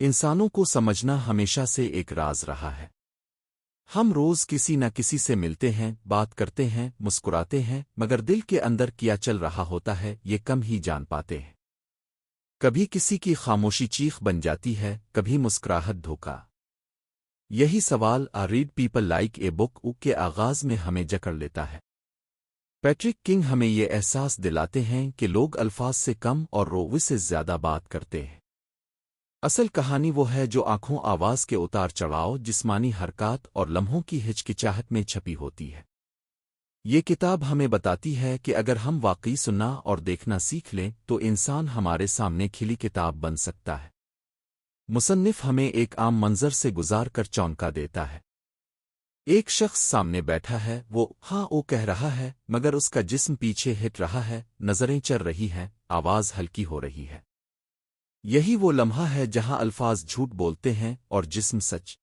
انسانوں کو سمجھنا ہمیشہ سے ایک راز رہا ہے۔ ہم روز کسی نہ کسی سے ملتے ہیں، بات کرتے ہیں، مسکراتے ہیں، مگر دل کے اندر کیا چل رہا ہوتا ہے یہ کم ہی جان پاتے ہیں۔ کبھی کسی کی خاموشی چیخ بن جاتی ہے، کبھی مسکراہٹ دھوکا۔ یہی سوال "آ ریڈ پیپل لائک اے بک" کے آغاز میں ہمیں جکڑ لیتا ہے۔ پیٹرک کنگ ہمیں یہ احساس دلاتے ہیں کہ لوگ الفاظ سے کم اور رویے سے زیادہ بات کرتے ہیں۔ اصل کہانی وہ ہے جو آنکھوں، آواز کے اتار چڑھاؤ، جسمانی حرکات اور لمحوں کی ہچکچاہٹ میں چھپی ہوتی ہے۔ یہ کتاب ہمیں بتاتی ہے کہ اگر ہم واقعی سننا اور دیکھنا سیکھ لیں تو انسان ہمارے سامنے کھلی کتاب بن سکتا ہے۔ مصنف ہمیں ایک عام منظر سے گزار کر چونکا دیتا ہے۔ ایک شخص سامنے بیٹھا ہے، وہ ہاں او کہہ رہا ہے، مگر اس کا جسم پیچھے ہٹ رہا ہے، نظریں چر رہی ہیں، آواز ہلکی ہو رہی ہے۔ یہی وہ لمحہ ہے جہاں الفاظ جھوٹ بولتے ہیں اور جسم سچ۔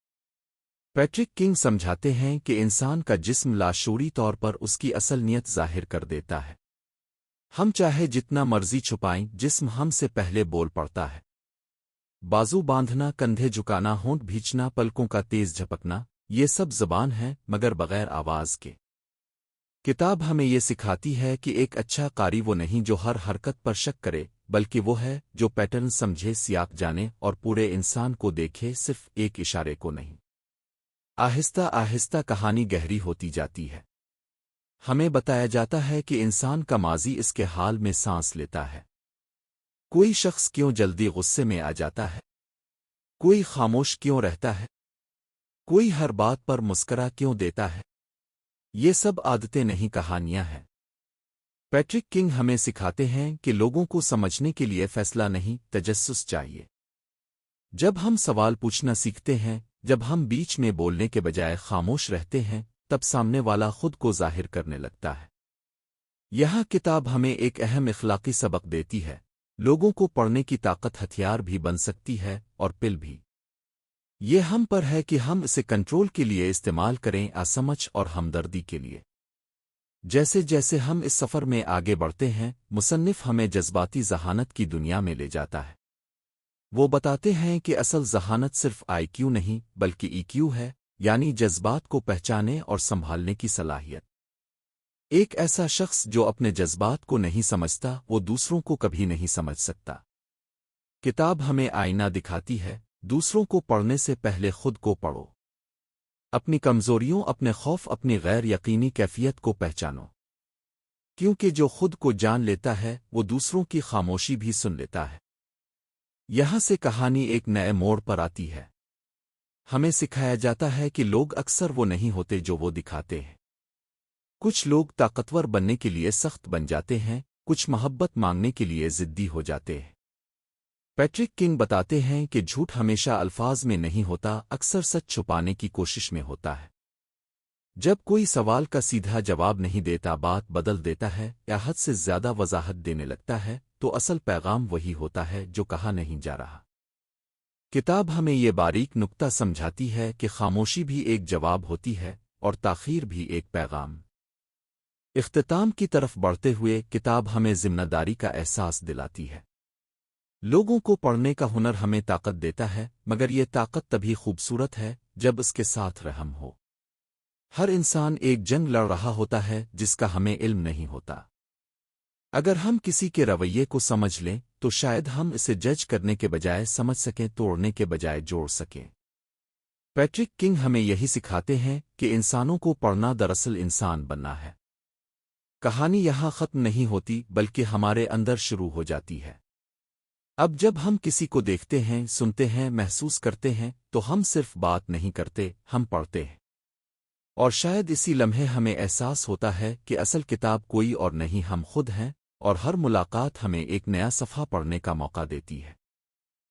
پیٹرک کنگ سمجھاتے ہیں کہ انسان کا جسم لاشعوری طور پر اس کی اصل نیت ظاہر کر دیتا ہے۔ ہم چاہے جتنا مرضی چھپائیں، جسم ہم سے پہلے بول پڑتا ہے۔ بازو باندھنا، کندھے جھکانا، ہونٹ بھینچنا، پلکوں کا تیز جھپکنا، یہ سب زبان ہے مگر بغیر آواز کے۔ کتاب ہمیں یہ سکھاتی ہے کہ ایک اچھا قاری وہ نہیں جو ہر حرکت پر شک کرے، بلکہ وہ ہے جو پیٹرن سمجھے، سیاق جانے اور پورے انسان کو دیکھے، صرف ایک اشارے کو نہیں۔ آہستہ آہستہ کہانی گہری ہوتی جاتی ہے۔ ہمیں بتایا جاتا ہے کہ انسان کا ماضی اس کے حال میں سانس لیتا ہے۔ کوئی شخص کیوں جلدی غصے میں آ جاتا ہے؟ کوئی خاموش کیوں رہتا ہے؟ کوئی ہر بات پر مسکرا کیوں دیتا ہے؟ یہ سب عادتیں نہیں، کہانیاں ہیں۔ پیٹرک کنگ ہمیں سکھاتے ہیں کہ لوگوں کو سمجھنے کے لیے فیصلہ نہیں، تجسس چاہیے۔ جب ہم سوال پوچھنا سیکھتے ہیں، جب ہم بیچ میں بولنے کے بجائے خاموش رہتے ہیں، تب سامنے والا خود کو ظاہر کرنے لگتا ہے۔ یہاں کتاب ہمیں ایک اہم اخلاقی سبق دیتی ہے۔ لوگوں کو پڑھنے کی طاقت ہتھیار بھی بن سکتی ہے اور پل بھی۔ یہ ہم پر ہے کہ ہم اسے کنٹرول کے لیے استعمال کریں، سمجھ اور ہمدردی کے لیے۔ جیسے جیسے ہم اس سفر میں آگے بڑھتے ہیں، مصنف ہمیں جذباتی ذہانت کی دنیا میں لے جاتا ہے۔ وہ بتاتے ہیں کہ اصل ذہانت صرف آئی کیو نہیں بلکہ ای کیو ہے، یعنی جذبات کو پہچانے اور سنبھالنے کی صلاحیت۔ ایک ایسا شخص جو اپنے جذبات کو نہیں سمجھتا، وہ دوسروں کو کبھی نہیں سمجھ سکتا۔ کتاب ہمیں آئینہ دکھاتی ہے، دوسروں کو پڑھنے سے پہلے خود کو پڑھو۔ اپنی کمزوریوں، اپنے خوف، اپنی غیر یقینی کیفیت کو پہچانو، کیونکہ جو خود کو جان لیتا ہے وہ دوسروں کی خاموشی بھی سن لیتا ہے۔ یہاں سے کہانی ایک نئے موڑ پر آتی ہے۔ ہمیں سکھایا جاتا ہے کہ لوگ اکثر وہ نہیں ہوتے جو وہ دکھاتے ہیں۔ کچھ لوگ طاقتور بننے کے لیے سخت بن جاتے ہیں، کچھ محبت مانگنے کے لیے ضدی ہو جاتے ہیں۔ پیٹرک کنگ بتاتے ہیں کہ جھوٹ ہمیشہ الفاظ میں نہیں ہوتا، اکثر سچ چھپانے کی کوشش میں ہوتا ہے۔ جب کوئی سوال کا سیدھا جواب نہیں دیتا، بات بدل دیتا ہے یا حد سے زیادہ وضاحت دینے لگتا ہے، تو اصل پیغام وہی ہوتا ہے جو کہا نہیں جا رہا۔ کتاب ہمیں یہ باریک نکتہ سمجھاتی ہے کہ خاموشی بھی ایک جواب ہوتی ہے اور تاخیر بھی ایک پیغام۔ اختتام کی طرف بڑھتے ہوئے کتاب ہمیں ذمہ داری کا احساس دلاتی ہے۔ لوگوں کو پڑھنے کا ہنر ہمیں طاقت دیتا ہے، مگر یہ طاقت تبھی خوبصورت ہے جب اس کے ساتھ رحم ہو۔ ہر انسان ایک جنگ لڑ رہا ہوتا ہے جس کا ہمیں علم نہیں ہوتا۔ اگر ہم کسی کے رویے کو سمجھ لیں تو شاید ہم اسے جج کرنے کے بجائے سمجھ سکیں، توڑنے کے بجائے جوڑ سکیں۔ پیٹرک کنگ ہمیں یہی سکھاتے ہیں کہ انسانوں کو پڑھنا دراصل انسان بننا ہے۔ کہانی یہاں ختم نہیں ہوتی بلکہ ہمارے اندر شروع ہو جاتی ہے۔ اب جب ہم کسی کو دیکھتے ہیں، سنتے ہیں، محسوس کرتے ہیں تو ہم صرف بات نہیں کرتے، ہم پڑھتے ہیں۔ اور شاید اسی لمحے ہمیں احساس ہوتا ہے کہ اصل کتاب کوئی اور نہیں، ہم خود ہیں، اور ہر ملاقات ہمیں ایک نیا صفحہ پڑھنے کا موقع دیتی ہے۔